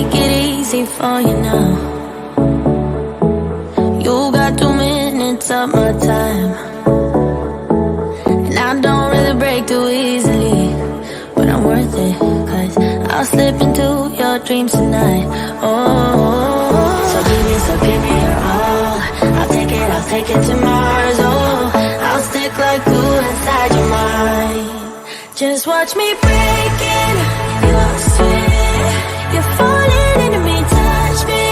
make it easy for you now. You got 2 minutes of my time, and I don't really break too easily, but I'm worth it, 'cause I'll slip into your dreams tonight. Oh, so give me your all. I'll take it to Mars. Oh, I'll stick like glue inside your mind. Just watch me break it. You're sweet. You're falling into me, touch me.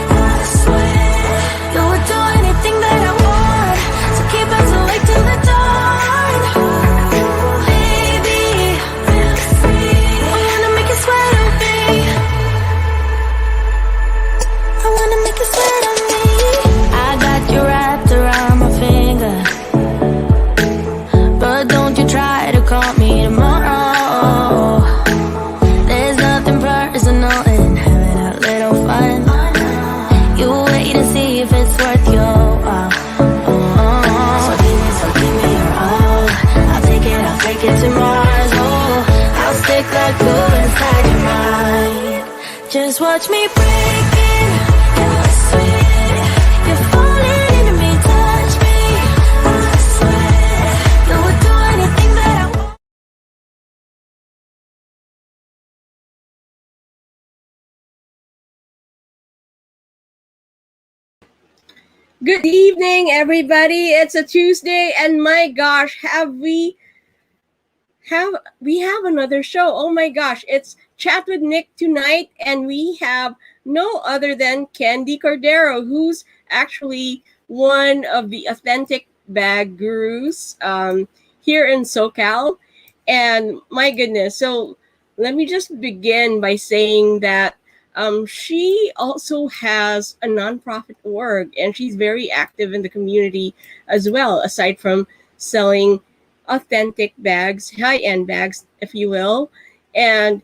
I swear you would do anything that I want, so keep us awake till the dawn. Baby, feel free. I wanna make you sweat on me. I wanna make you sweat on me. I got you wrapped around my finger, but don't you try to call me tomorrow. There's nothing personal in having a little fun. You wait to see if it's worth your while. So give me your all. I'll take it to Mars. Oh, I'll stick like glue inside your mind. Just watch me break it. You're sweet. You're falling into me, touch me. I swear you would do anything that I want. Good evening, everybody. It's a Tuesday, and my gosh, we have another show. Oh my gosh, it's Chat with Nick tonight, and we have no other than Candy Cordero, who's actually one of the authentic bag gurus here in SoCal. And my goodness, so let me just begin by saying that she also has a nonprofit org, and she's very active in the community as well, aside from selling authentic bags, high-end bags, if you will. And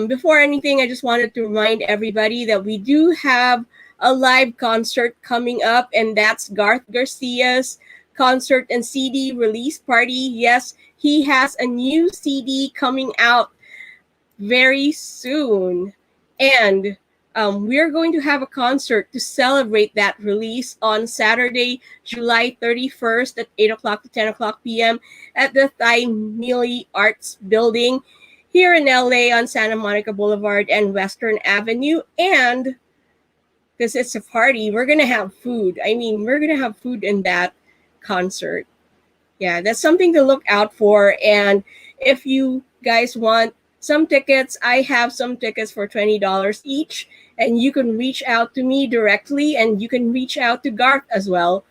before anything, I just wanted to remind everybody that we do have a live concert coming up, and that's Garth Garcia's concert and CD release party. Yes, he has a new CD coming out very soon. And we're going to have a concert to celebrate that release on Saturday, July 31st at 8 o'clock to 10 o'clock p.m. at the Thai Mili Arts Building here in LA on Santa Monica Boulevard and Western Avenue. And because it's a party, we're going to have food. I mean, we're going to have food in that concert. Yeah, that's something to look out for. And if you guys want some tickets, I have some tickets for $20 each, and you can reach out to me directly, and you can reach out to Garth as well.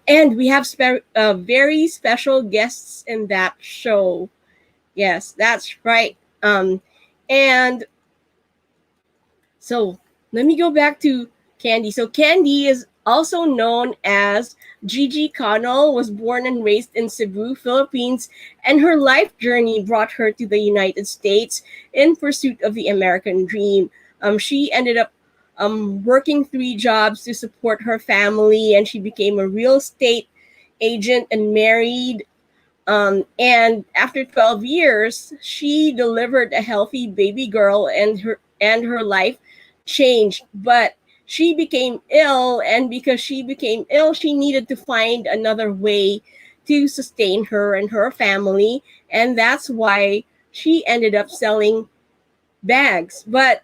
And we have very special guests in that show. Yes, that's right. And so let me go back to Candy. So Candy is also known as Gigi Connell, was born and raised in Cebu, Philippines, and her life journey brought her to the United States in pursuit of the American dream. She ended up working 3 jobs to support her family, and she became a real estate agent and married. And after 12 years, she delivered a healthy baby girl, and her life changed. But she became ill, and because she became ill, she needed to find another way to sustain her and her family, and that's why she ended up selling bags. But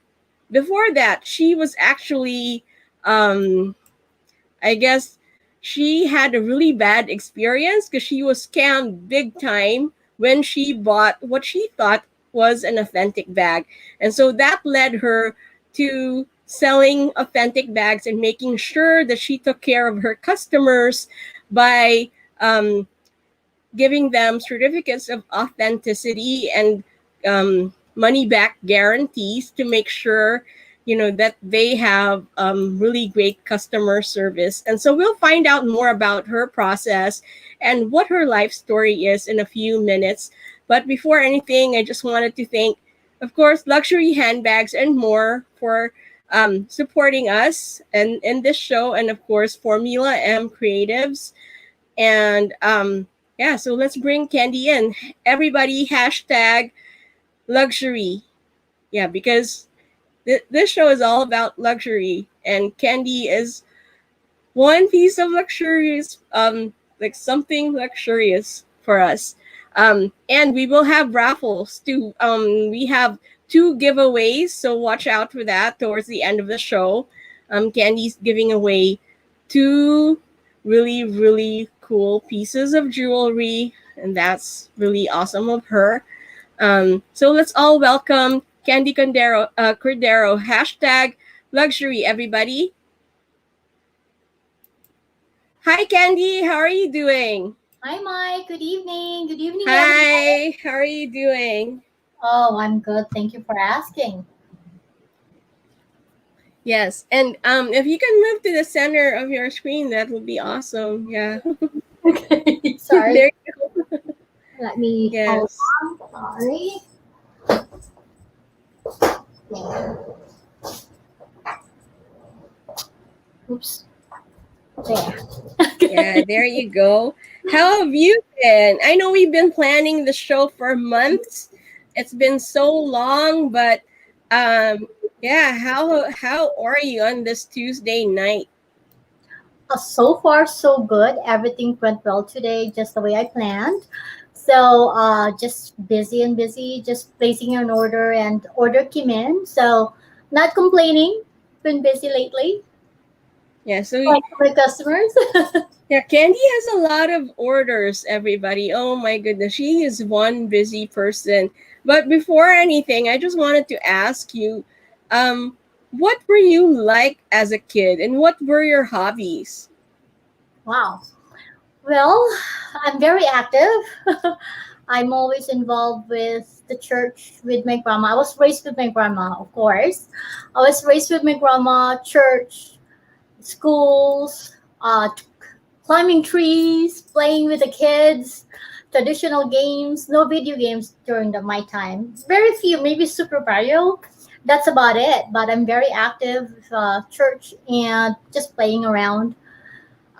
before that, she was actually, I guess, she had a really bad experience because she was scammed big time when she bought what she thought was an authentic bag. And so that led her to selling authentic bags and making sure that she took care of her customers by giving them certificates of authenticity and money back guarantees to make sure, that they have really great customer service. And so we'll find out more about her process and what her life story is in a few minutes. But before anything, I just wanted to thank, of course, Luxury Handbags and More for supporting us and in this show, and of course Formula M Creatives. And so let's bring Candy in. Everybody, hashtag luxury. Yeah, because This show is all about luxury, and Candy is one piece of luxurious, like something luxurious for us. And we will have raffles too. We have two giveaways, so watch out for that towards the end of the show. Candy's giving away two really, really cool pieces of jewelry, and that's really awesome of her. So let's all welcome Candy Cordero, hashtag luxury, everybody. Hi, Candy. How are you doing? Hi, Mike. Good evening. Good evening, everyone. Hi. How are you doing? Oh, I'm good. Thank you for asking. Yes. And if you can move to the center of your screen, that would be awesome. Yeah. Okay, sorry. There you go. Let me hold Yes. on. Sorry. Yeah. Oops. There. Yeah, there you go. How have you been? I know we've been planning the show for months. It's been so long, but um yeah, how are you on this Tuesday night? So far, so good. Everything went well today, just the way I planned. So, just busy and busy, just placing an order, and order came in. So, not complaining. Been busy lately. Yeah, so Like my customers. yeah, Candy has a lot of orders, everybody. Oh my goodness, she is one busy person. But before anything, I just wanted to ask you, what were you like as a kid and what were your hobbies? Wow. Well, I'm very active. I'm always involved with the church with my grandma. I was raised with my grandma, of course. I was raised with my grandma, church, schools, climbing trees, playing with the kids, traditional games, no video games during my time. Very few, maybe Super Mario. That's about it. But I'm very active, church, and just playing around.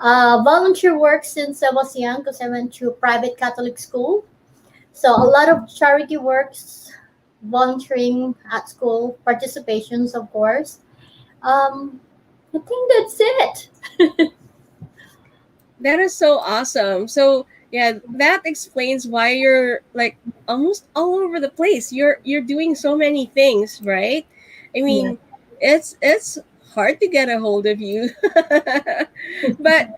Volunteer work since I was young because I went to a private Catholic school. So a lot of charity works, volunteering at school, participations, of course. Um, I think that's it. That is so awesome. So yeah, that explains why you're like almost all over the place. You're doing so many things, right? I Yeah. mean, it's hard to get a hold of you. But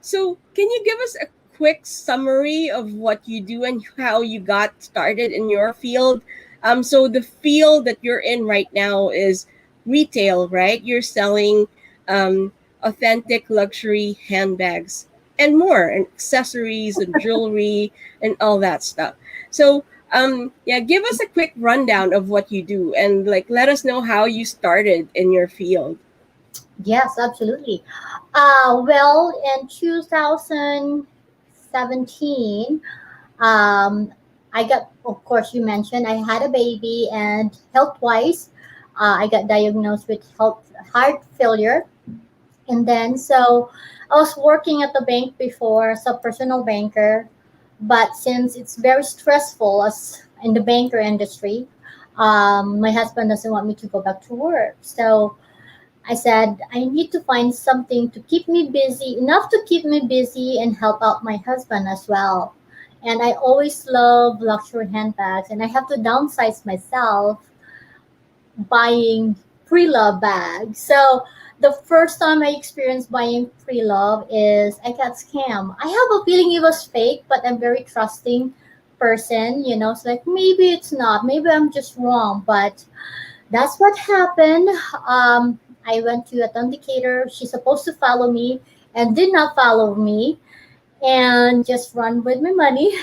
so can you give us a quick summary of what you do and how you got started in your field? So the field that you're in right now is retail, right? You're selling um authentic luxury handbags and more, and accessories and jewelry and all that stuff. So yeah, give us a quick rundown of what you do and like let us know how you started in your field. Yes, absolutely. Well, in 2017, I got, of course, you mentioned I had a baby, and health wise, I got diagnosed with heart failure. And then, so I was working at the bank before as a personal banker, but since it's very stressful as in the banker industry, my husband doesn't want me to go back to work. So I said, I need to find something to keep me busy, enough to keep me busy and help out my husband as well. And I always love luxury handbags, and I have to downsize myself buying pre-love bags. So the first time I experienced buying pre-love is I got scammed. I have a feeling it was fake, but I'm very trusting person. It's like maybe it's not, maybe I'm just wrong, but that's what happened. I went to authenticator. She's supposed to follow me and did not follow me and just run with my money.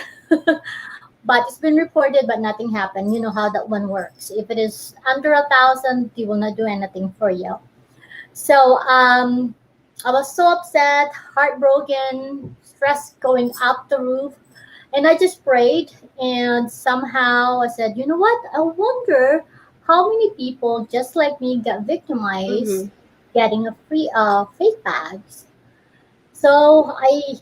But it's been reported, but nothing happened. You know how that one works. If it is under 1,000, they will not do anything for you. So I was so upset, heartbroken, stress going up the roof. And I just prayed, and somehow I said, you know what? I wonder how many people just like me got Mm-hmm. victimized getting a free fake bags. So I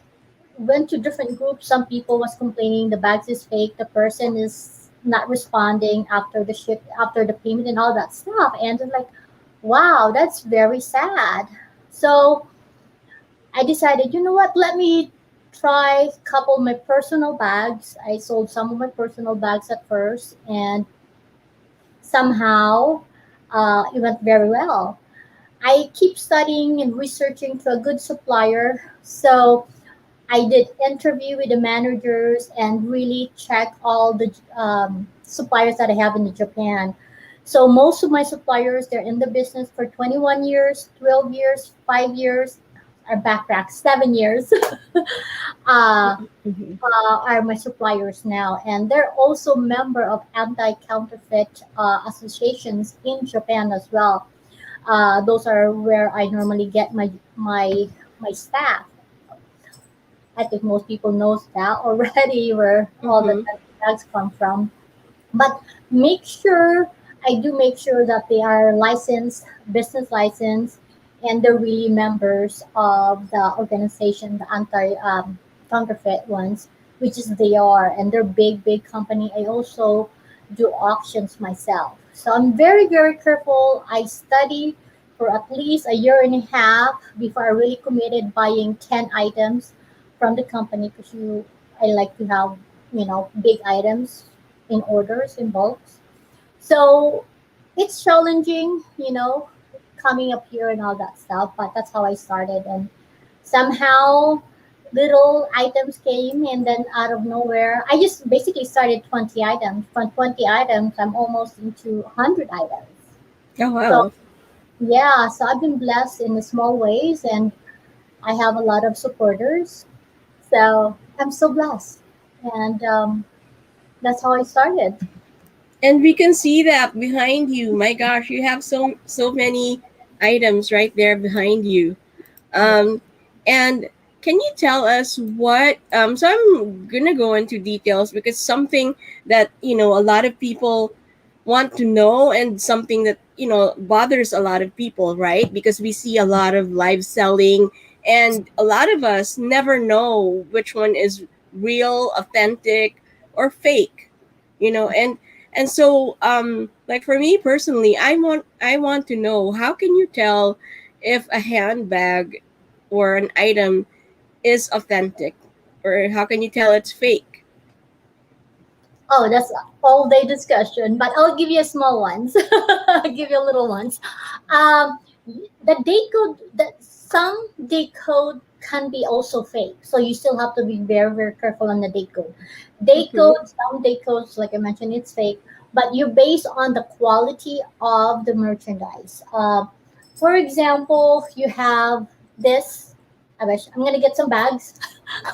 went to different groups. Some people was complaining the bags is fake. The person is not responding after the ship, after the payment and all that stuff. And I'm like, wow, that's very sad. So I decided, you know what, let me try a couple of my personal bags. I sold some of my personal bags at first, and somehow it went very well. I keep studying and researching to a good supplier. So I did interview with the managers and really check all the suppliers that I have in the Japan. So most of my suppliers, they're in the business for 21 years, 12 years, 5 years, or backtrack, 7 years. uh, Mhm. are my suppliers now, and they're also member of anti-counterfeit associations in Japan as well. Those are where I normally get my staff. I think most people knows that already, where all the Mhm. bags come from. But make sure I do make sure that they are licensed, business license, and they're really members of the organization, the anti counterfeit ones, which is they are, and they're big company. I also do auctions myself, so I'm very careful. I study for at least a year and a half before I really committed buying 10 items from the company, because you I like to have big items in orders in bulks. So it's challenging, coming up here and all that stuff, but that's how I started. And somehow little items came, and then out of nowhere, I just basically started 20 items. From 20 items, I'm almost into 100 items. Oh So wow. yeah, so I've been blessed in the small ways, and I have a lot of supporters. So I'm so blessed. And that's how I started. And we can see that behind you. My gosh, you have so many items right there behind you. Um, and can you tell us what? So I'm gonna go into details because something that a lot of people want to know, and something that bothers a lot of people, right? Because we see a lot of live selling, and a lot of us never know which one is real, authentic, or fake. And so like for me personally, I want to know, how can you tell if a handbag or an item is authentic, or how can you tell it's fake? Oh, that's all day discussion, but I'll give you small ones. I'll give you little ones. Um, the date code, some date code can be also fake, so you still have to be very careful on the date code. Date Mm-hmm. code, some date codes, like I mentioned, it's fake, but you base on the quality of the merchandise. For example, you have this. I wish I'm gonna get some bags.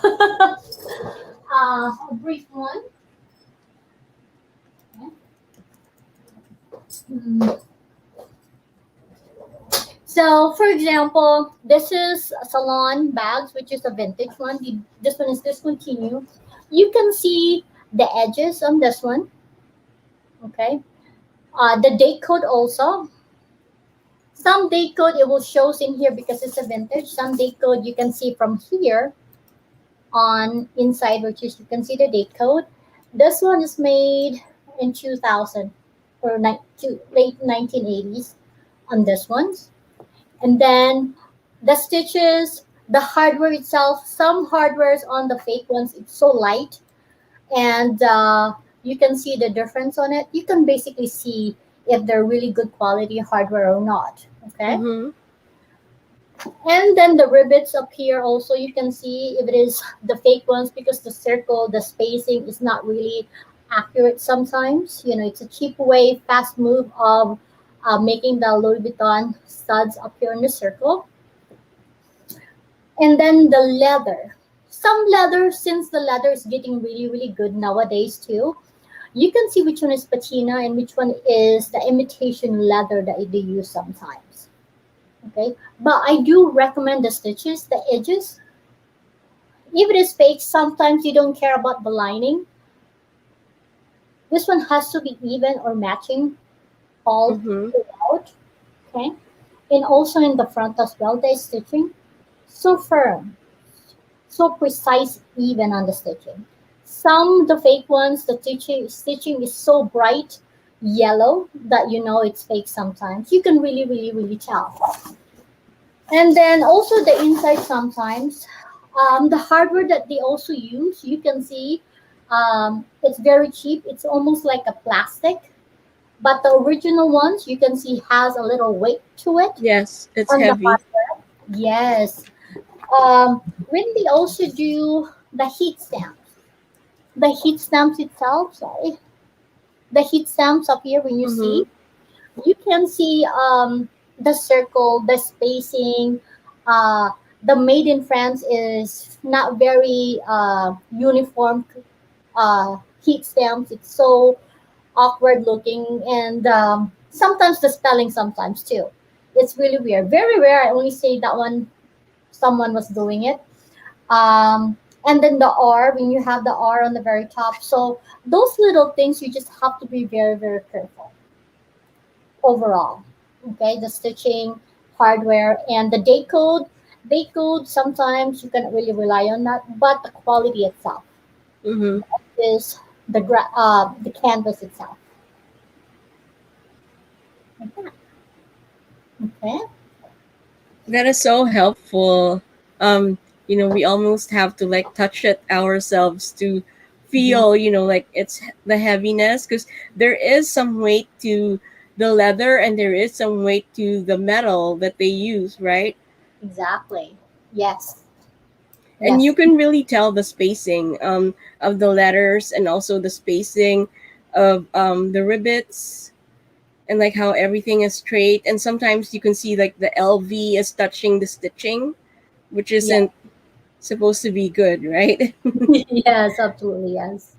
A brief one. Mm. So, for example, this is salon bags, which is a vintage one. This one is discontinued. You can see the edges on this one. Okay. The date code also. Some date code it will shows in here because it's a vintage. Some date code you can see from here on inside, which is you can see the date code. This one is made in 2000 or late 1980s on this one. And then the stitches, the hardware itself, some hardwares on the fake ones, it's so light, and you can see the difference on it. You can basically see if they're really good quality hardware or not. Okay. Mm-hmm. And then the rivets up here also, you can see if it is the fake ones, because the circle, the spacing is not really accurate sometimes. It's a cheap way, fast move of making the Louis Vuitton studs up here in the circle. And then the leather. Some leather, since the leather is getting really good nowadays too, you can see which one is patina and which one is the imitation leather that they use sometimes. Okay, but I do recommend the stitches, the edges. If it is fake, sometimes you don't care about the lining. This one has to be even or matching all Mm-hmm. throughout. Okay, and also in the front as well, the stitching so firm, so precise even on the stitching. Some the fake ones, the stitching is so bright yellow that you know it's fake sometimes. You can really tell. And then also the inside sometimes, the hardware that they also use, you can see it's very cheap. It's almost like a plastic, but the original ones you can see has a little weight to it Yes, it's on the heavy. hardware. Yes. When they also do the heat stamps, the heat stamps itself, sorry, the heat stamps up here when you Mm-hmm. see, you can see the circle, the spacing. Uh, the made in France is not very uniform heat stamps. It's so awkward looking, and sometimes the spelling sometimes too. It's really weird. Very rare. I only say that one someone was doing it. And then the R, when you have the R on the very top. So those little things you just have to be very careful overall. Okay, the stitching, hardware, and the day code. Day code sometimes you can really rely on that, but the quality itself Mm-hmm. is the canvas itself. Like that. Okay. That is so helpful. We almost have to like touch it ourselves to Yeah, feel, like it's the heaviness, because there is some weight to the leather and there is some weight to the metal that they use, right? exactly. Yes. And you Yes. can really tell the spacing of the letters, and also the spacing of the rivets, and like how everything is straight. And sometimes you can see like the LV is touching the stitching, which Yeah. isn't supposed to be good, right? Yes, absolutely. Yes.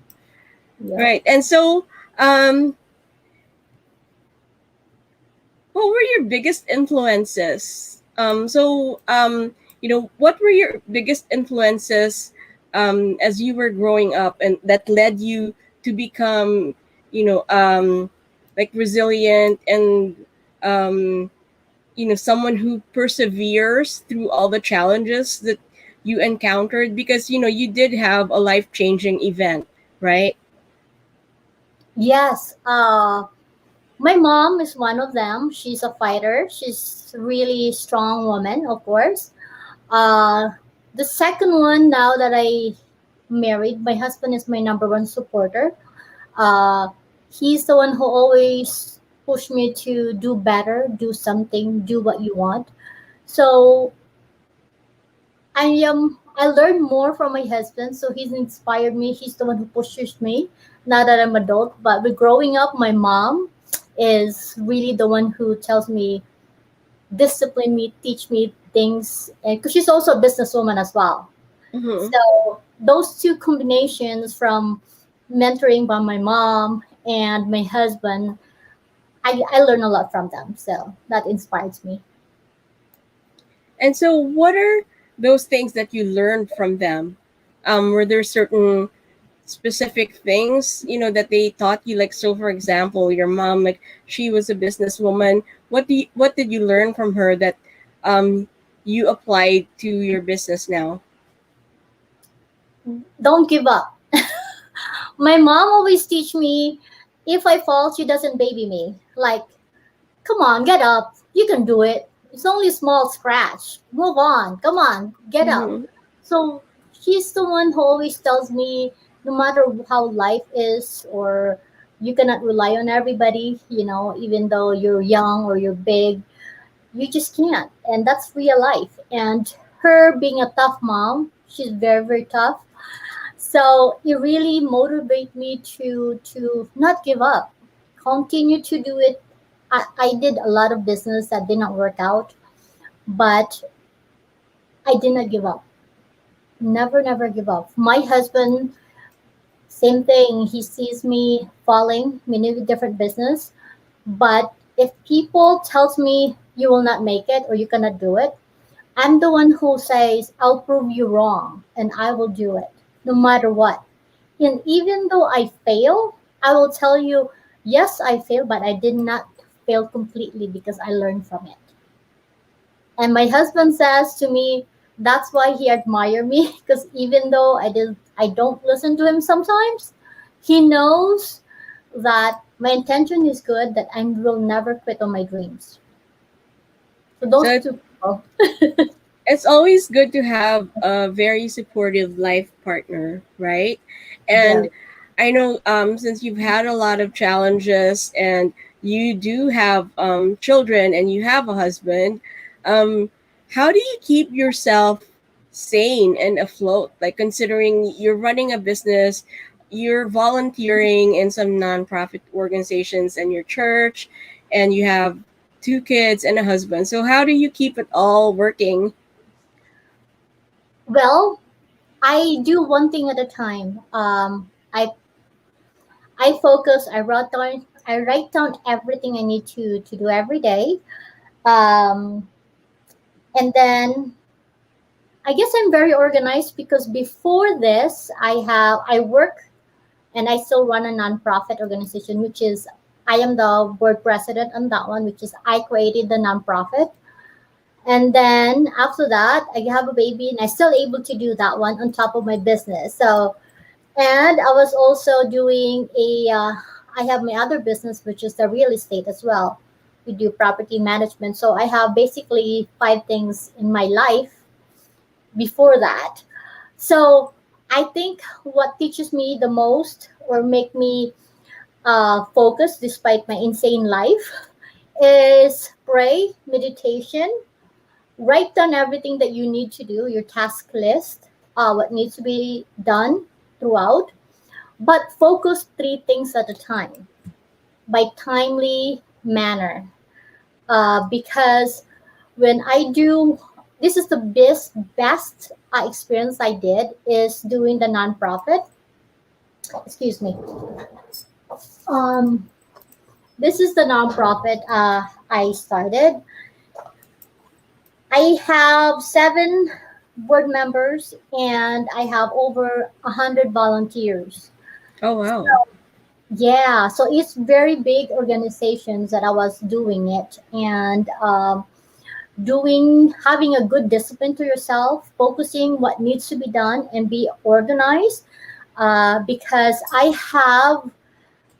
Yep. Right. And so, um, what were your biggest influences? What were your biggest influences as you were growing up, and that led you to become, like resilient, and um, someone who perseveres through all the challenges that you encountered, because you did have a life changing event, right? Yes. My mom is one of them. She's a fighter. She's a really strong woman, of course. Uh, the second one, now that I married, my husband is my number one supporter. Uh, he's the one who always pushed me to do better, do something, do what you want. So I learned more from my husband, so he's inspired me. He's the one who pushes me. Now that I'm adult, but with growing up, my mom is really the one who tells me, discipline me, teach me things, and because she's also a businesswoman as well. Mm-hmm. So those two combinations from mentoring by my mom and my husband, I learn a lot from them. So that inspires me. And so, what are those things that you learned from them? Were there certain specific things, that they taught you? Like, so for example, your mom, like, she was a businesswoman. What did you learn from her that um, you applied to your business now? Don't give up. My mom always teach me, if I fall, she doesn't baby me. Like, come on, get up. You can do it. It's only a small scratch. Move on. Come on, get up. Mm-hmm. So she's the one who always tells me, no matter how life is, or you cannot rely on everybody, even though you're young or you're big, you just can't. And that's real life. And her being a tough mom, she's very tough. So it really motivated me to not give up, continue to do it. I did a lot of business that did not work out, but I did not give up. Never give up. My husband, same thing. He sees me falling, many different business. But if people tells me you will not make it or you cannot do it, I'm the one who says I'll prove you wrong and I will do it no matter what. And even though I fail, I will tell you, yes, I failed, but I did not fail completely because I learned from it. And my husband says to me, that's why he admired me because even though I did I don't listen to him sometimes. He knows that my intention is good, that I will never quit on my dreams. So So those two people. it's always good to have a very supportive life partner, right? And Very. I know since you've had a lot of challenges and you do have children and you have a husband, um, how do you keep yourself sane and afloat? Like considering you're running a business, you're volunteering in some nonprofit organizations and your church, and you have two kids and a husband. So how do you keep it all working? Well, I do one thing at a time. I focus. I write down everything I need to do every day. Um, and then I guess I'm very organized because before this, I work and I still run a nonprofit organization, which is I am the board president on that one, which is I created the nonprofit. And then after that, I have a baby, and I still able to do that one on top of my business. So, and I was also doing I have my other business, which is the real estate as well. We do property management. So I have basically five things in my life before that. So I think what teaches me the most or make me focus despite my insane life is pray, meditation, write down everything that you need to do, your task list, what needs to be done throughout, but focus three things at a time by timely manner. Because when I do, this is the best experience I did is doing the nonprofit. Excuse me. Um, this is the nonprofit I started. I have seven board members and I have over 100 volunteers. Oh So, wow. yeah, so it's very big organizations that I was doing it, and doing having a good discipline to yourself, focusing what needs to be done, and be organized. Because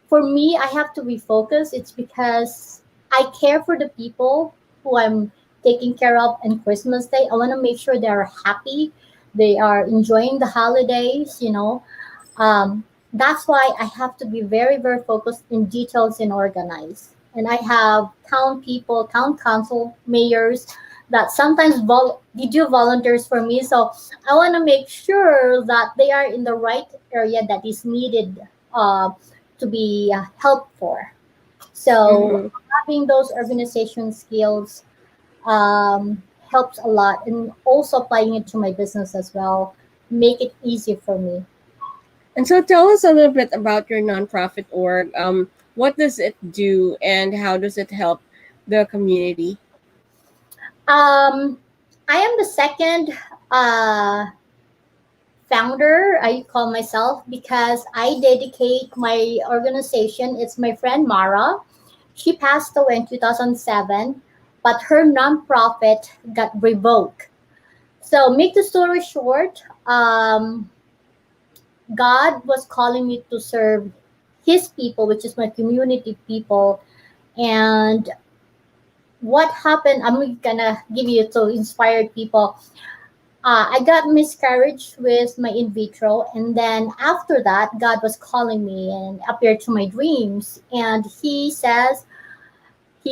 for me, I have to refocus. It's because I care for the people who I'm taking care of on Christmas Day. I want to make sure they are happy, they are enjoying the holidays. That's why I have to be very, very focused in details and organized. And I have town people, town council, mayors that sometimes they do volunteers for me. So I want to make sure that they are in the right area that is needed uh, to be helped for. So Mm-hmm. having those organization skills helps a lot, and also applying it to my business as well, make it easy for me. And so tell us a little bit about your nonprofit org. What does it do and how does it help the community? Um, I am the second uh, founder, I call myself, because I dedicate my organization. It's my friend Mara. She passed away in 2007, but her nonprofit got revoked. So, make the story short, God was calling me to serve His people, which is my community people. And what happened, I'm gonna give you to inspire people. I got miscarriage with my in vitro, and then after that, God was calling me and appeared to my dreams. And He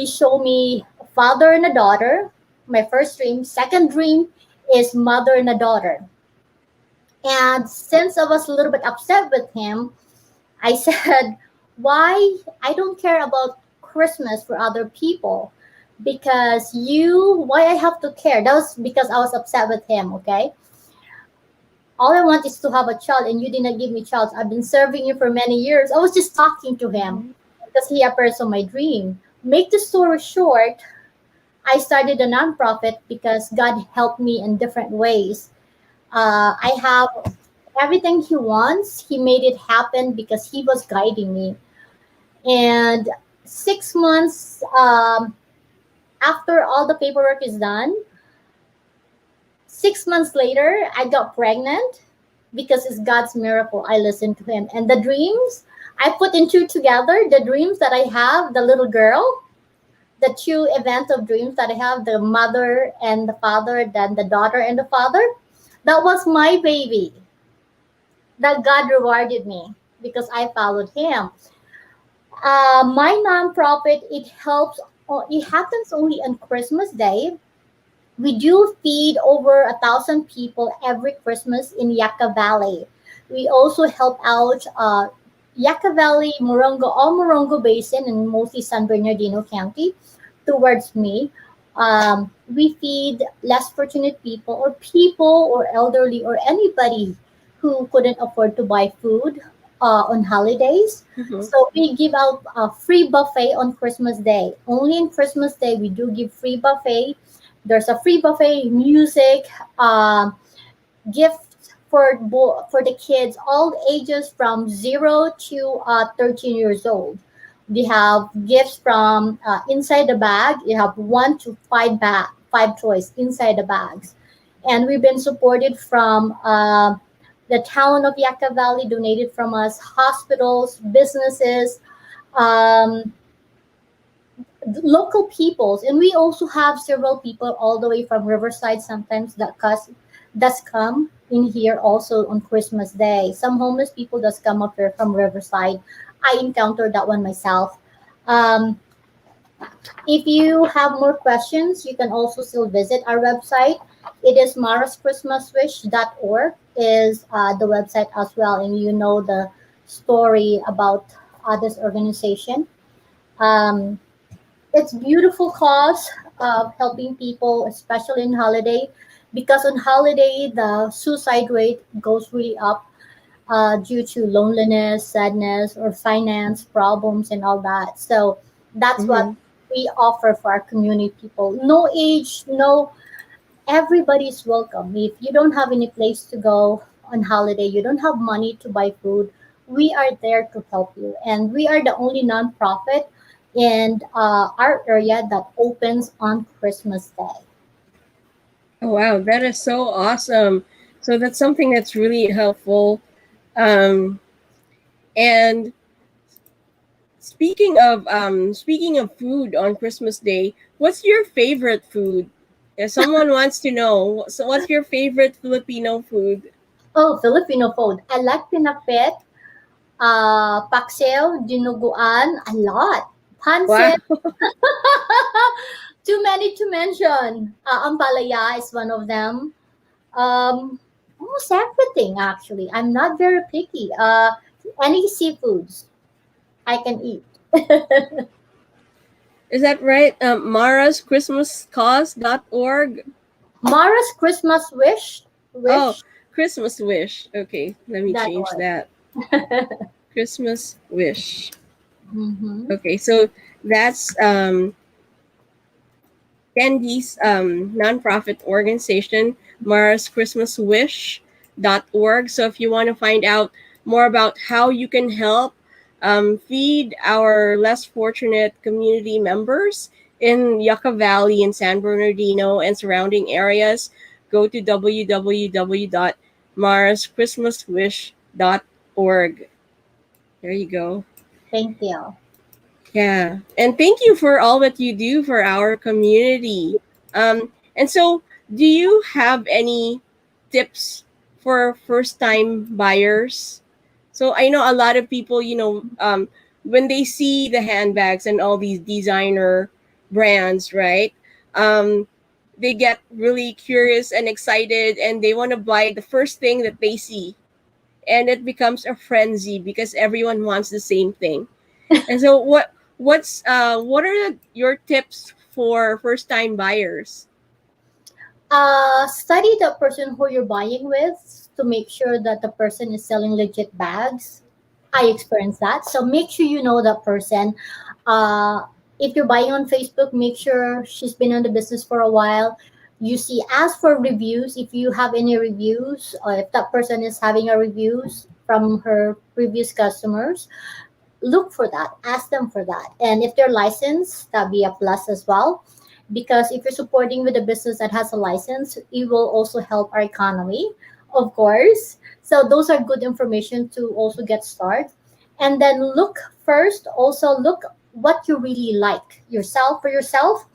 showed me a father and a daughter. My first dream. Second dream is mother and a daughter. And since I was a little bit upset with Him, I said, why I don't care about Christmas for other people? Because why I have to care? That was because I was upset with Him, okay? All I want is to have a child, and you didn't give me child. I've been serving you for many years. I was just talking to him Mm-hmm. because he appears on my dream. Make the story short, I started a nonprofit because God helped me in different ways. I have everything He wants. He made it happen because He was guiding me. And 6 months after all the paperwork is done, 6 months later, I got pregnant. because it's God's miracle. I listen to Him. And the dreams, I put into together the dreams that I have, the little girl, the two events of dreams that I have, the mother and the father, then the daughter and the father. That was my baby that God rewarded me because I followed Him. My nonprofit, it helps, it happens only on Christmas Day. We do feed over 1,000 people every Christmas in Yucca Valley. We also help out Yucca Valley, Morongo, all Morongo Basin, and mostly San Bernardino County towards me. We feed less fortunate people or elderly or anybody who couldn't afford to buy food on holidays. Mhm. So we give out a free buffet on Christmas Day. Only in Christmas Day we do give free buffet. There's a free buffet, music, gifts for the kids, all ages from 0 to 13 years old. We have gifts from inside the bag. You have 1 to 5 toys inside the bags, and we've been supported from the town of Yucca Valley, donated from us, hospitals, businesses, um, local peoples, and we also have several people all the way from Riverside sometimes does come in here also on Christmas Day. Some homeless people does come up here from Riverside. I encountered that one myself. Um, if you have more questions, you can also still visit our website. It is maraschristmaswish.org is the website as well, and you know the story about this organization. Um, it's beautiful cause of helping people, especially in holiday, because on holiday the suicide rate goes really up due to loneliness, sadness, or finance problems and all that. So that's what Mhm. we offer for our community people. No age, no, everybody's welcome. If you don't have any place to go on holiday, you don't have money to buy food, we are there to help you. And we are the only nonprofit in our area that opens on Christmas Day. Oh, wow, that is so awesome. So that's something that's really helpful. Um, and speaking of food on Christmas Day, what's your favorite food? If someone wants to know, so what's your favorite Filipino food? Oh, Filipino food. I like pinakpet, paksiw, dinuguan, a lot. Wow. Pancit, too many to mention. Ampalaya is one of them. Almost everything actually. I'm not very picky. Any seafoods I can eat. Is that right? Maraschristmascause.org. Mara's Christmas Oh, wish Christmas Wish. Okay, let me that change org. that. Christmas Wish. Mm-hmm. Okay, so that's Candy's nonprofit organization, Mara's Christmas Wish.org. So if you want to find out more about how you can help feed our less fortunate community members in Yucca Valley and San Bernardino and surrounding areas, go to www.marschristmaswish.org. There you go. Thank you. Yeah. And thank you for all that you do for our community. And so, do you have any tips for first time buyers? So, I know a lot of people, when they see the handbags and all these designer brands, right? Um, they get really curious and excited and they want to buy the first thing that they see. And it becomes a frenzy because everyone wants the same thing. And so what are your tips for first time buyers? Study the person who you're buying with to make sure that the person is selling legit bags. I experienced that. So make sure you know that person. If you're buying on Facebook, make sure she's been on the business for a while. You see, ask for reviews if you have any reviews, or if that person is having a reviews from her previous customers. Look for that. Ask them for that. And if they're licensed, that'd be a plus as well. Because if you're supporting with a business that has a license, it will also help our economy. of course. So those are good information to also get started. And then look first, also look what you really like yourself for yourself.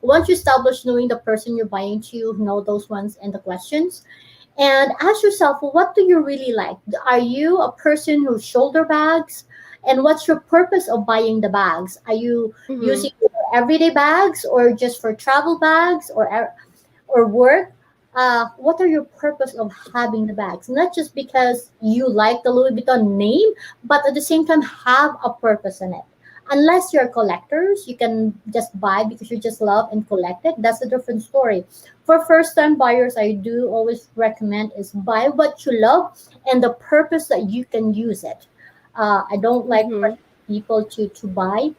Once you establish knowing the person you're buying to, know those ones and the questions. And ask yourself, well, what do you really like? Are you a person who shoulder bags? And what's your purpose of buying the bags? Are you Mm-hmm. using your everyday bags or just for travel bags or work? What are your purpose of having the bags? Not just because you like the Louis Vuitton name, but at the same time have a purpose in it. Unless you're collectors, you can just buy because you just love and collect it. That's a different story. For first time buyers, I do always recommend is buy what you love and the purpose that you can use it. I don't like Mm-hmm. for people to buy.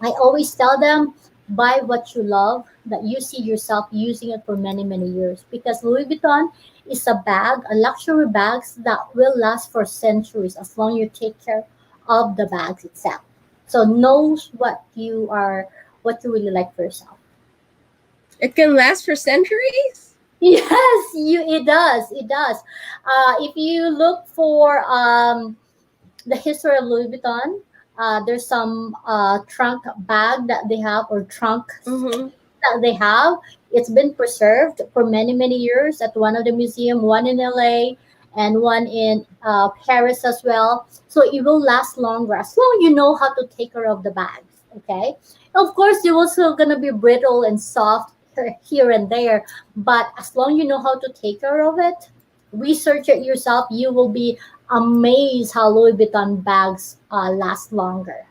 I always tell them buy what you love that you see yourself using it for many many years because Louis Vuitton is a luxury bags that will last for centuries as long you take care of the bags itself. So knows what you really like for yourself. It can last for centuries. Yes, it does. If you look for the history of Louis Vuitton. There's some trunk bag that they have or trunk Mm-hmm. that they have. It's been preserved for many many years at one of the museum, one in LA and one in Paris as well. So it will last longer as long you know how to take care of the bags. Okay, of course they will still gonna be brittle and soft here and there, but as long you know how to take care of it, research it yourself. You will be amazed how Louis Vuitton bags last longer.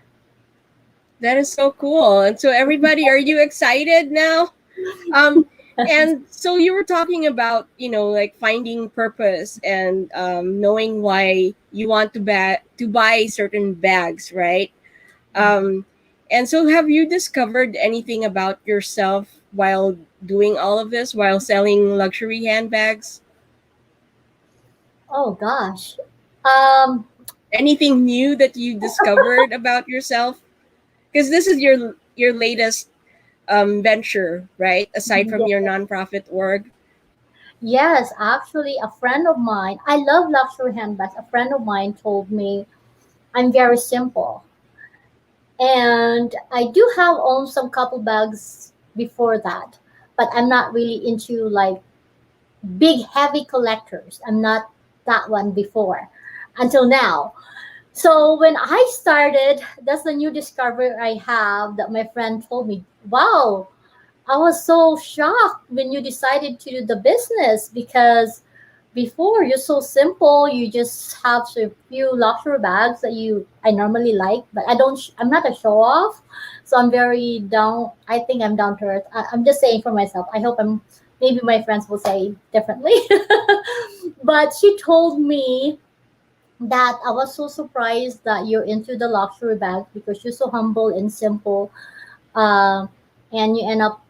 That is so cool. And so, everybody, are you excited now? Um, and so you were talking about, like finding purpose and knowing why you want to buy certain bags, right? Um, and so, have you discovered anything about yourself while doing all of this, while selling luxury handbags? Oh gosh. Um, Anything new that you discovered about yourself? Because this is your latest venture, right? Aside from your nonprofit org. yes, actually, a friend of mine, I love luxury handbags. A friend of mine told me I'm very simple. And I do have owned some couple bags before that, but I'm not really into like big, heavy collectors. I'm not that one before until now. So when I started, that's the new discovery I have that my friend told me, wow, I was so shocked when you decided to do the business because before you're so simple, you just have a few luxury bags that you I normally like, but I'm not a show off, so I'm very down. I think I'm down to earth. I'm just saying for myself. I hope I'm. Maybe my friends will say differently, but she told me that I was so surprised that you're into the luxury bag because you're so humble and simple, uh, and you end up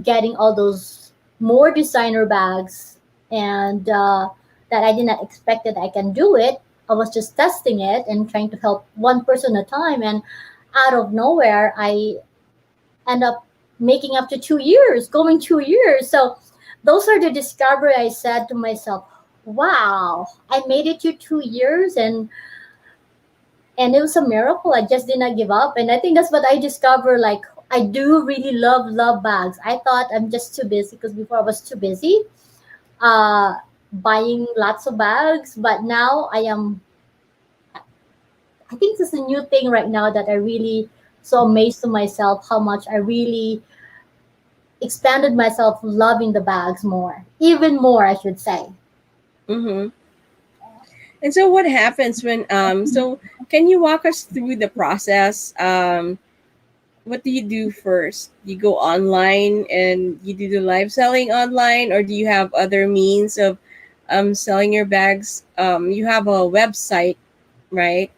getting all those more designer bags and that I did not expect that I can do it. I was just testing it and trying to help one person at a time, and out of nowhere, I end up making up to 2 years, going 2 years. So those are the discovery. I said to myself, "Wow, I made it to 2 years, and it was a miracle. I just did not give up, and I think that's what I discovered. Like I do really love bags. I thought I'm just too busy because before I was too busy uh, buying lots of bags, but now I am. I think this is a new thing right now that I really so amazed to myself how much I really expanded myself loving the bags more, even more, I should say. Mm-hmm. And so, what happens when? So, can you walk us through the process? What do you do first? You go online and you do the live selling online, or do you have other means of selling your bags? You have a website, right?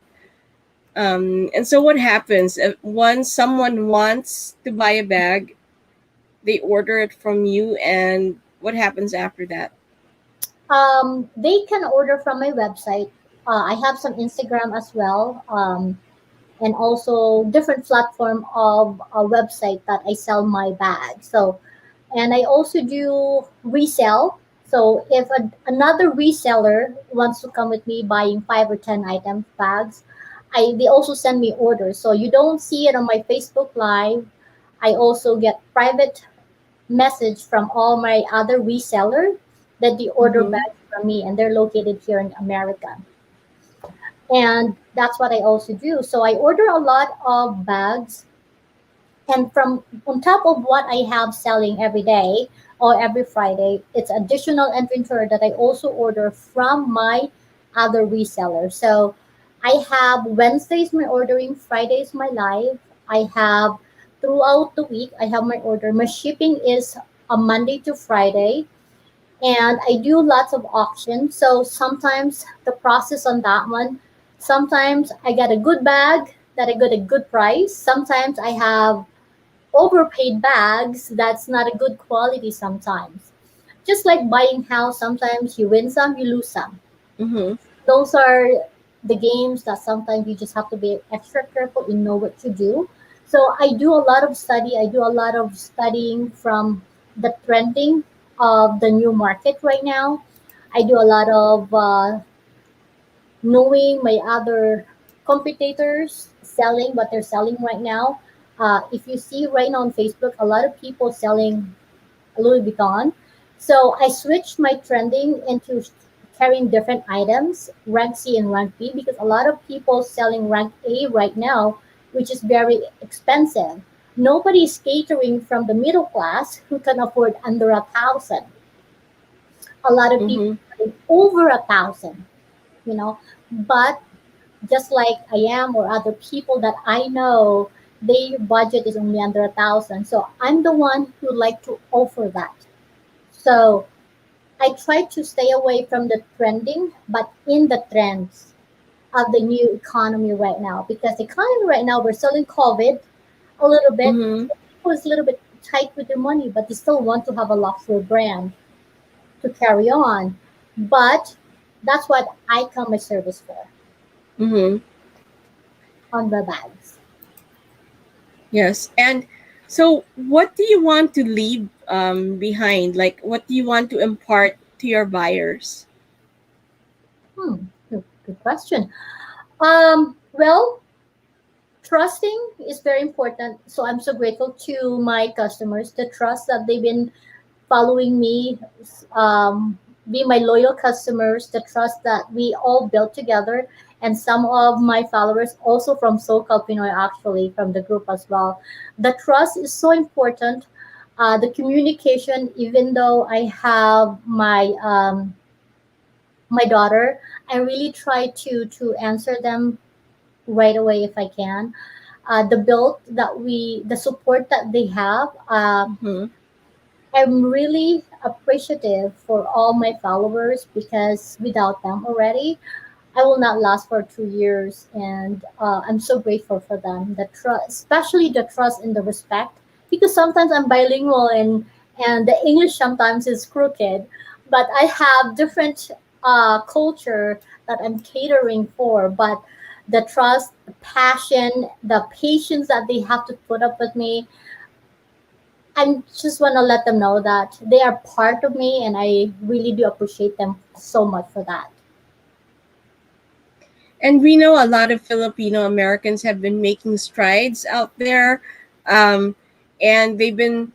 And so, what happens if once someone wants to buy a bag, they order it from you, and what happens after that? They can order from my website. I have some Instagram as well, and also different platform of a website that I sell my bag. So, and I also do resell So if another reseller wants to come with me buying 5 or 10 items bags, they also send me orders. So you don't see it on my Facebook Live. I also get private message from all my other resellers that they order Mm-hmm. bags from me, and they're located here in America. And that's what I also do. So I order a lot of bags, and from on top of what I have selling every day or every Friday, it's additional inventory that I also order from my other resellers. So I have Wednesdays my ordering, Fridays my live. I have throughout the week I have my order. My shipping is a Monday to Friday, and I do lots of auctions. So sometimes the process on that one, sometimes I get a good bag that I get a good price. Sometimes I have overpaid bags that's not a good quality sometimes. Just like buying house, sometimes you win some, you lose some. Mm-hmm. Those are the games that sometimes you just have to be extra careful and know what to do. So I do a lot of study. I do a lot of studying from the trending of the new market right now. I do a lot of knowing my other competitors selling what they're selling right now. If you see right now on Facebook, a lot of people selling Louis Vuitton. So I switched my trending into carrying different items, rank C and rank B, because a lot of people selling rank A right now, which is very expensive. Nobody is catering from the middle class who can afford under 1,000. A lot of people Mm-hmm. selling over 1,000, you know. But just like I am or other people that I know, their budget is only under 1,000. So I'm the one who like to offer that. So I try to stay away from the trending, but in the trends of the new economy right now. Because the economy right now, we're still in COVID a little bit. Mm-hmm. People is a little bit tight with their money, but they still want to have a luxury brand to carry on. But that's what I come my service for Mm-hmm. on the bags. Yes. And so, what do you want to leave behind? Like, what do you want to impart to your buyers? Good question. Well, trusting is very important. So I'm so grateful to my customers, the trust that they've been following me, be my loyal customers, the trust that we all built together, and some of my followers also from SoCal Pinoy, actually from the group as well. The trust is so important. The communication, even though I have my daughter, I really try to answer them right away if I can. The support that they have. Mm-hmm. I'm really appreciative for all my followers because without them already, I will not last for 2 years, and I'm so grateful for them. The trust, especially the trust and the respect, because sometimes I'm bilingual and the English sometimes is crooked, but I have different culture that I'm catering for. But the trust, the passion, the patience that they have to put up with me, I just want to let them know that they are part of me, and I really do appreciate them so much for that. And we know a lot of Filipino Americans have been making strides out there, um, and they've been,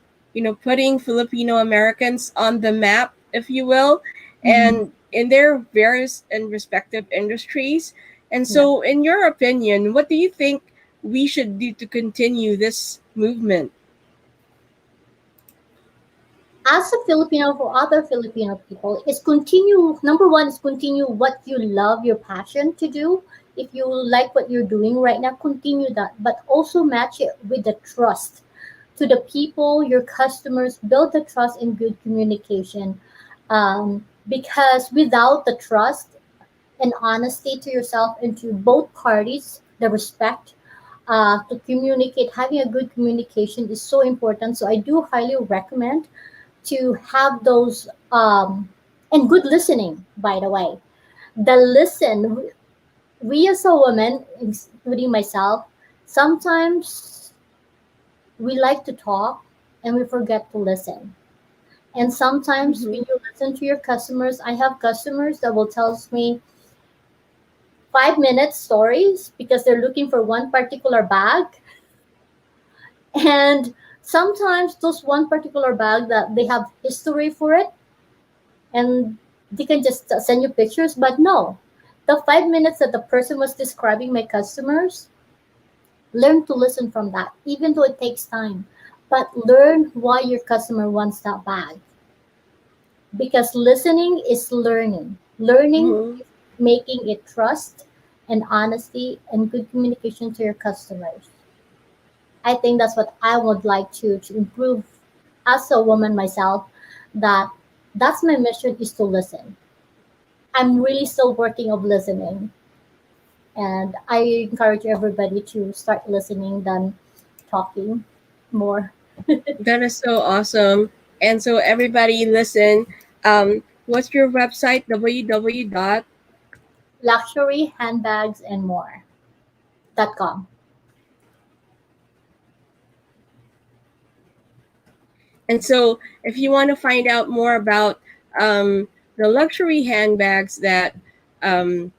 putting Filipino Americans on the map, if you will, Mhm. and in their various and respective industries. And Yeah. so, in your opinion, what do you think we should do to continue this movement? As a Filipino, for other Filipino people, is continue. Number one is continue what you love, your passion to do. If you like what you're doing right now, continue that, but also match it with the trust to the people, your customers. Build the trust and good communication, because without the trust and honesty to yourself and to both parties, the respect to communicate, having a good communication is so important. So I do highly recommend to have those and good listening, by the way. The listen, we as a woman, including myself, sometimes we like to talk and we forget to listen. And sometimes when Mm-hmm. you listen to your customers, I have customers that will tell me 5 minute stories because they're looking for one particular bag. And sometimes those one particular bag that they have history for it, and they can just send you pictures. But no, the 5 minutes that the person was describing my customers, learn to listen from that, even though it takes time. But learn why your customer wants that bag, because listening is learning. Learning Mm-hmm. is making it trust and honesty and good communication to your customers. I think that's what I would like to improve as a woman myself. That that's my mission, is to listen. I'm really still working of listening, and I encourage everybody to start listening than talking more. That is so awesome. And so everybody listen. What's your website? www dot. Luxury handbags and more.com. And so if you want to find out more about the luxury handbags that um,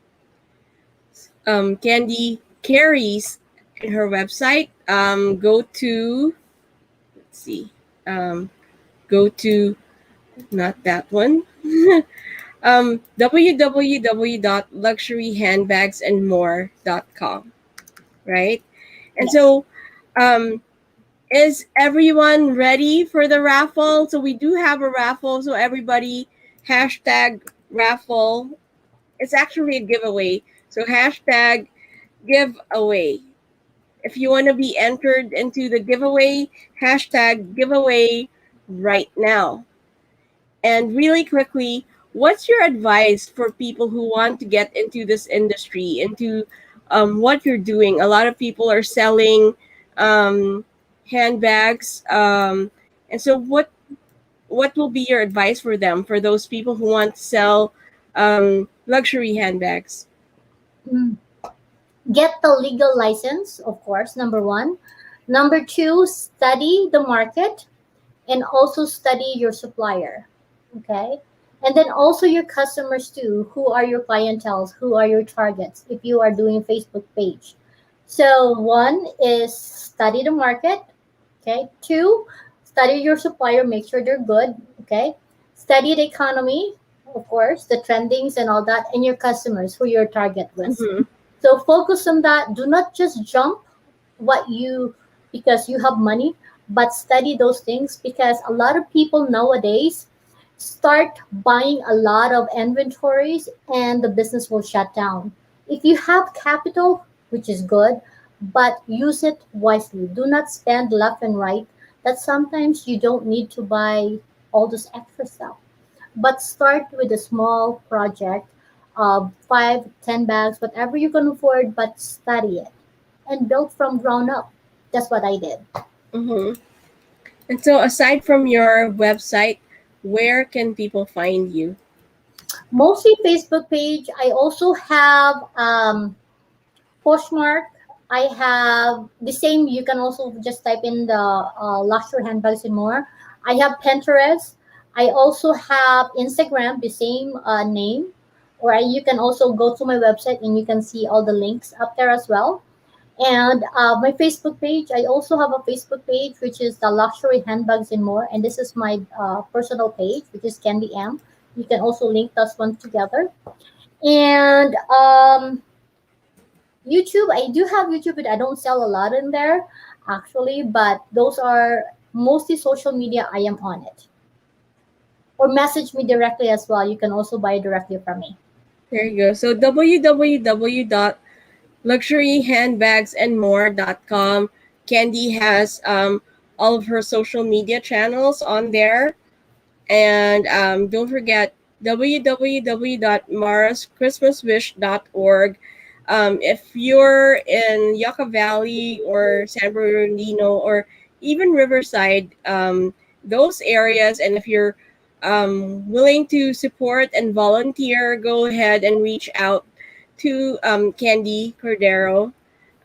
Candy carries in her website, go to, let's see, um, go to, not that one. www.luxuryhandbagsandmore.com, right? And Yes. so, um, is everyone ready for the raffle? So we do have a raffle. So everybody, hashtag raffle. It's actually a giveaway. So hashtag giveaway. If you want to be entered into the giveaway, hashtag giveaway right now. And really quickly, what's your advice for people who want to get into this industry, into what you're doing? A lot of people are selling um, handbags, and so what will be your advice for them, for those people who want to sell luxury handbags? Mm. Get the legal license, of course, number one. Number two, study the market and also study your supplier. Okay. And then also your customers too. Who are your clientels? Who are your targets if you are doing Facebook page? So one is study the market. Okay. Two, study your supplier, make sure they're good. Okay. Study the economy, of course, the trendings and all that, and your customers, who your target list. Mm-hmm. So focus on that. Do not just jump what you, because you have money, but study those things, because a lot of people nowadays start buying a lot of inventories and the business will shut down. If you have capital, which is good, but use it wisely. Do not spend left and right. That sometimes you don't need to buy all this extra stuff, but start with a small project of 5, 10 bags, whatever you can afford, but study it and build from ground up. That's what I did. Mm-hmm. And so aside from your website, where can people find you? Mostly Facebook page. I also have Postmark. I have the same. You can also just type in the luxury handbags and more. I have Pinterest. I also have Instagram, the same name. Or you can also go to my website and you can see all the links up there as well. And my Facebook page, I also have a Facebook page, which is the Luxury Handbags and More. And this is my personal page, which is Candy M. You can also link those one together. And YouTube, I do have YouTube, but I don't sell a lot in there actually. But those are mostly social media. I am on it. Or message me directly as well. You can also buy directly from me. There you go. So www.luxuryhandbagsandmore.com. Candy has all of her social media channels on there. And don't forget www.marachristmaswish.org. If you're in Yucca Valley or San Bernardino or even Riverside, those areas, and if you're willing to support and volunteer, go ahead and reach out to Candy Cordero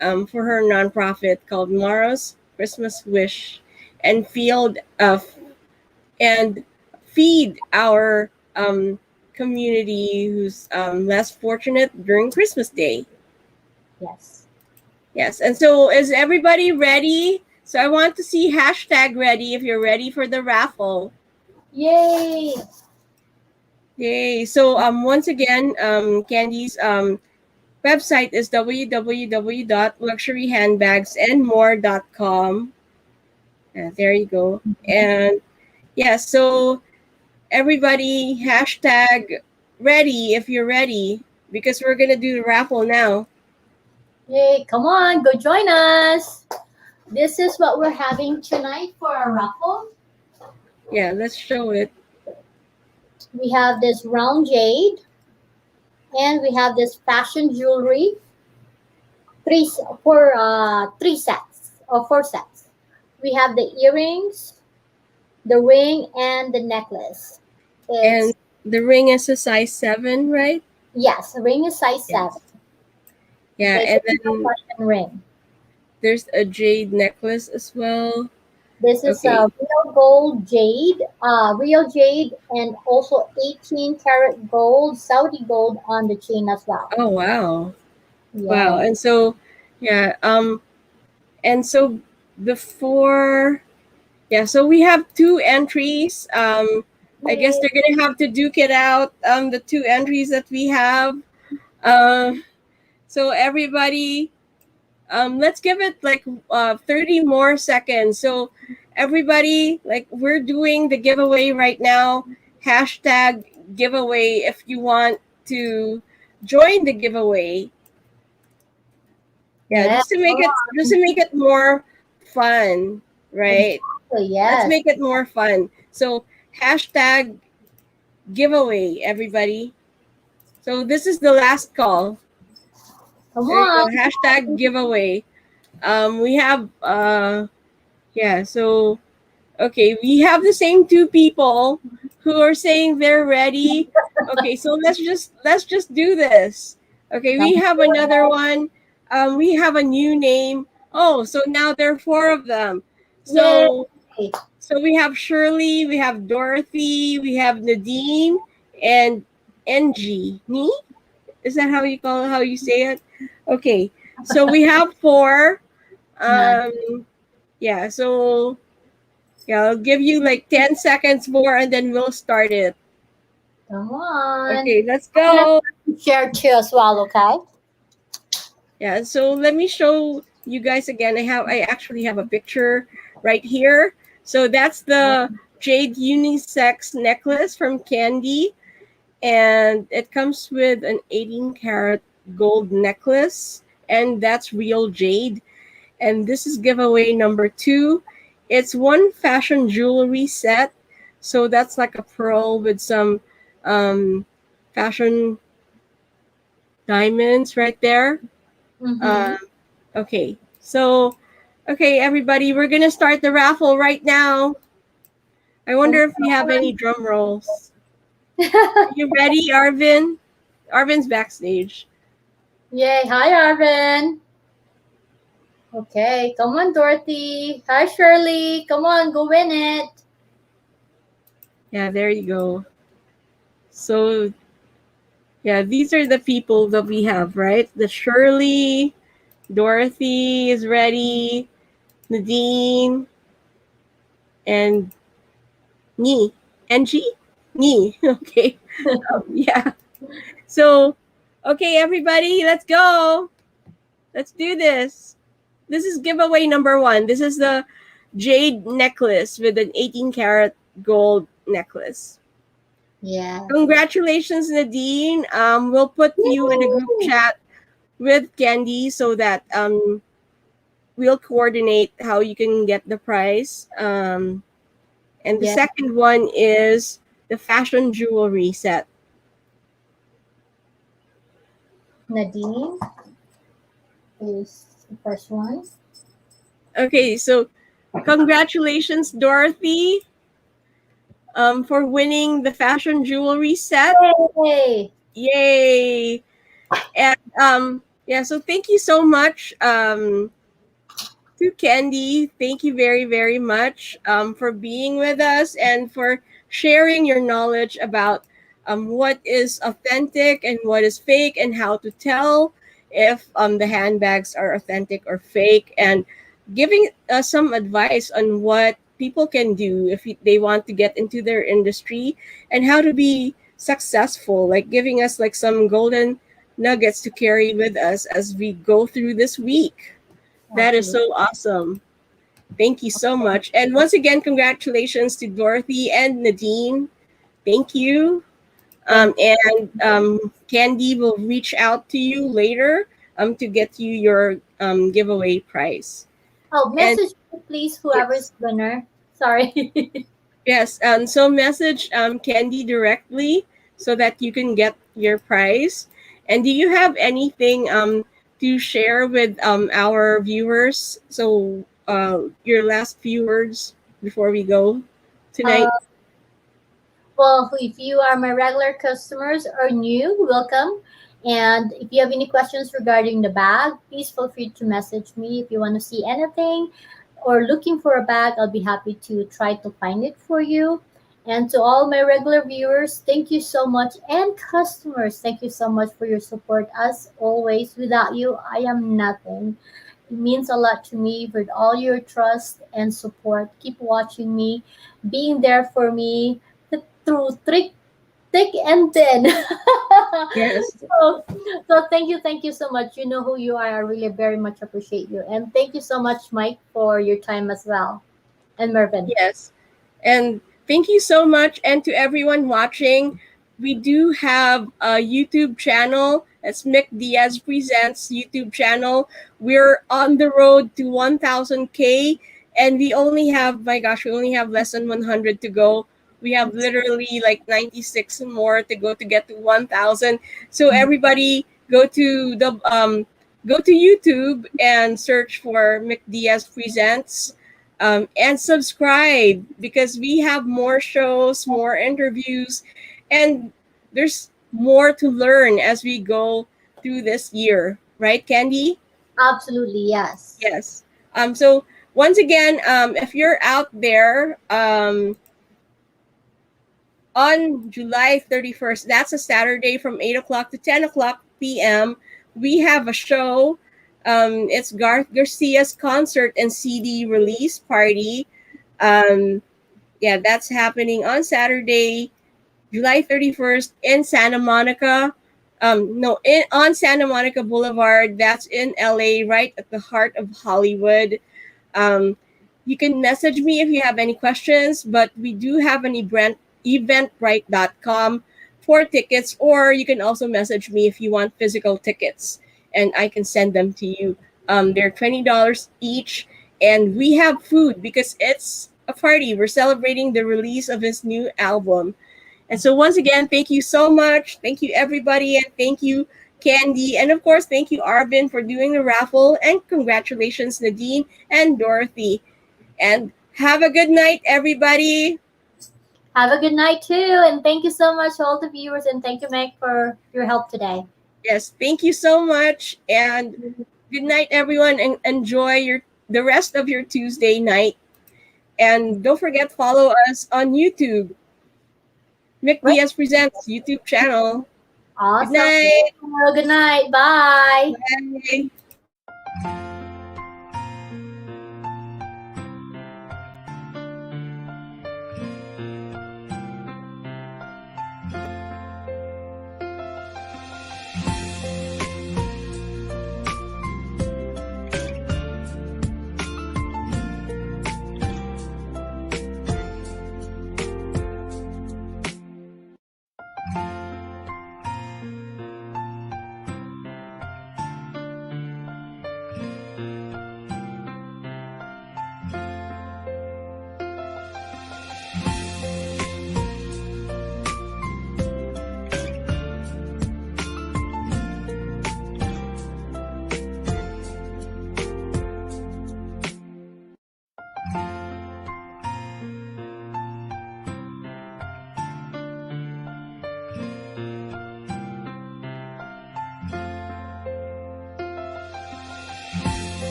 for her nonprofit called Mara's Christmas Wish and Field and feed our community who's less fortunate during Christmas Day. Yes. Yes, and so is everybody ready? So I want to see hashtag ready if you're ready for the raffle. Yay! Yay! So once again, Candy's website is www.luxuryhandbagsandmore.com. There you go. And yeah, so everybody hashtag ready if you're ready because we're gonna do the raffle now. Yay! Come on, go join us. This is what we're having tonight for our raffle. Yeah, let's show it. We have this round jade, and we have this fashion jewelry. Three sets or four sets. We have the earrings, the ring, and the necklace. And It's the ring is a size 7, right? yes, the ring is size 7. Yes. Yeah, Okay, and this is a then fashion ring. there's a jade necklace as well. This is Okay. a real jade, and also 18 karat gold, Saudi gold on the chain as well. Oh wow. Wow. Yeah. And so yeah, and so before yeah, so we have 2 entries. I guess Yay. they're gonna have to duke it out. The 2 entries that we have. Um, so everybody, let's give it like 30 more seconds. So everybody, like we're doing the giveaway right now. Hashtag giveaway if you want to join the giveaway. Yeah, Yeah. just to make it more fun, right? Exactly. Let's Yes. make it more fun. So hashtag giveaway, everybody. So this is the last call. Come There you go. on. Hashtag giveaway. We have yeah. So okay, we have the same 2 people who are saying they're ready. Okay, so let's just do this. Okay, Come we have another one. We have a new name. Oh, so now there are 4 of them. Yay. So we have Shirley, we have Dorothy, we have Nadine, and NG. Me? Is that how you say it? Okay. So we have 4. Nice. Yeah, so yeah, I'll give you like 10 seconds more and then we'll start it. Come on. Okay, let's I'm gonna go. share too as well, okay? Yeah, so let me show you guys again. I actually have a picture right here. So that's the jade unisex necklace from Candy, and it comes with an 18 karat gold necklace, and that's real jade. And this is giveaway number 2. It's one fashion jewelry set, so that's like a pearl with some fashion diamonds right there. Mm-hmm. Um, okay, so okay, everybody, we're gonna start the raffle right now. I Come wonder if we have any drum rolls. Are on. you ready, Arvin? Arvin's backstage. Yay. Hi, Arvin. Okay. Come on, Dorothy. Hi, Shirley. Come on, go win it. Yeah, there you go. So yeah, these are the people that we have, right? The Shirley, Dorothy is ready, Nadine, and me. Angie? Me. Okay. Yeah. So, okay, everybody, let's go. Let's do this. This is giveaway number 1. This is the jade necklace with an 18 karat gold necklace. Yeah. Congratulations, Nadine. We'll put you in a group Yay. chat with Candy so that we'll coordinate how you can get the prize. And the Yeah. second one is the fashion jewelry set. Nadine is the first one. Okay, so congratulations, Dorothy, for winning the fashion jewelry set. Yay. Yay! And yeah, so thank you so much to to Candy. Thank you very, very much for being with us and for sharing your knowledge about what is authentic and what is fake and how to tell if the handbags are authentic or fake, and giving us some advice on what people can do if they want to get into their industry and how to be successful, like giving us like some golden nuggets to carry with us as we go through this week. That is Absolutely. so awesome. Thank you so much. And once again, congratulations to Dorothy and Nadine. Thank you. Thank And Candy will reach out to you later to get you your giveaway prize. Oh, And message me, please, yes, whoever's winner. Sorry. yes. So message Candy directly so that you can get your prize. And do you have anything to share with our viewers? So your last few words before we go uh, tonight. well, if you are my regular customers or new, welcome. And if you have any questions regarding the bag, please feel free to message me. If you want to see anything or looking for a bag, I'll be happy to try to find it for you. And to all my regular viewers, thank you so much. And customers, thank you so much for your support. As always, without you, I am nothing. It means a lot to me with all your trust and support. Keep watching me, being there for me through thick and thin. Yes. so thank you so much. You know who you are. I really very much appreciate you. And thank you so much, Mike, for your time as well. And Mervin. Yes. And thank you so much. And to everyone watching, we do have a YouTube channel. It's Mick Diaz Presents YouTube channel. We're on the road to 1000K, and we only have, my gosh, we only have less than 100 to go. We have literally like 96 more to go to get to 1000. So everybody go to YouTube and search for Mick Diaz Presents, and subscribe because we have more shows, more interviews, and there's more to learn as we go through this year. Right, Candy? Absolutely, yes. Yes. So once again, if you're out there, on July 31st, that's a Saturday from 8 o'clock to 10 o'clock p.m., we have a show. It's Garth Garcia's concert and CD release party. Um, yeah, that's happening on Saturday, July 31st in Santa Monica. No, on Santa Monica Boulevard. That's in LA, right at the heart of Hollywood. Um, you can message me if you have any questions, but we do have an eventbrite.com for tickets, or you can also message me if you want physical tickets, and I can send them to you. They're $20 each, and we have food because it's a party. We're celebrating the release of his new album. And so once again, thank you so much. Thank you everybody, and thank you Candy, and of course thank you Arvin for doing the raffle, and congratulations Nadine and Dorothy. And have a good night everybody. Have a good night too. And thank you so much, all the viewers. And thank you, Mike, for your help today. Yes, thank you so much, and good night everyone, and enjoy the rest of your Tuesday night. And don't forget, follow us on YouTube. Mick Right? Diaz Presents YouTube channel. Good Awesome. night. Good night. Bye. Bye.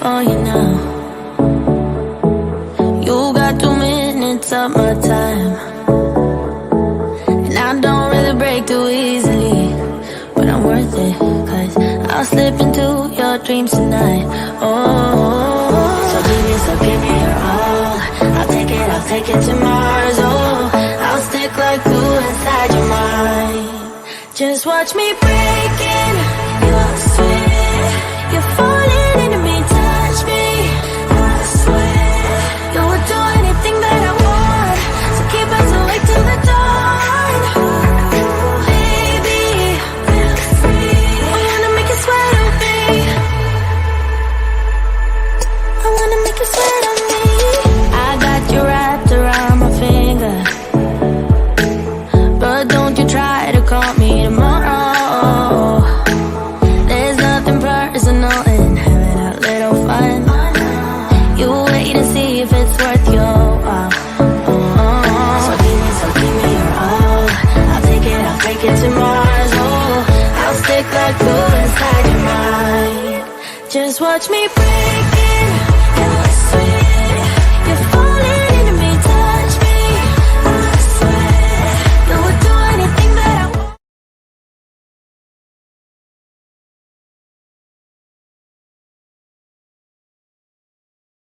for you now. You got 2 minutes of my time, and I don't really break too easily, but I'm worth it, 'cause I'll slip into your dreams tonight. Oh, so give me your all. I'll take it to Mars. Oh, I'll stick like glue inside your mind. Just watch me breaking. You're sweet. You're falling into me, touch me. I swear you would do anything that I want. So keep us awake till the dawn. Baby, feel free. I wanna make you sweat on me. I wanna make you sweat on me. I got you wrapped around my finger, but don't you try to call me tomorrow. There's nothing personal in having a little fun. You wait and see if it's worth your while. So give me your all. I'll take it to Mars. Oh, I'll stick like glue inside your mind. Just watch me break.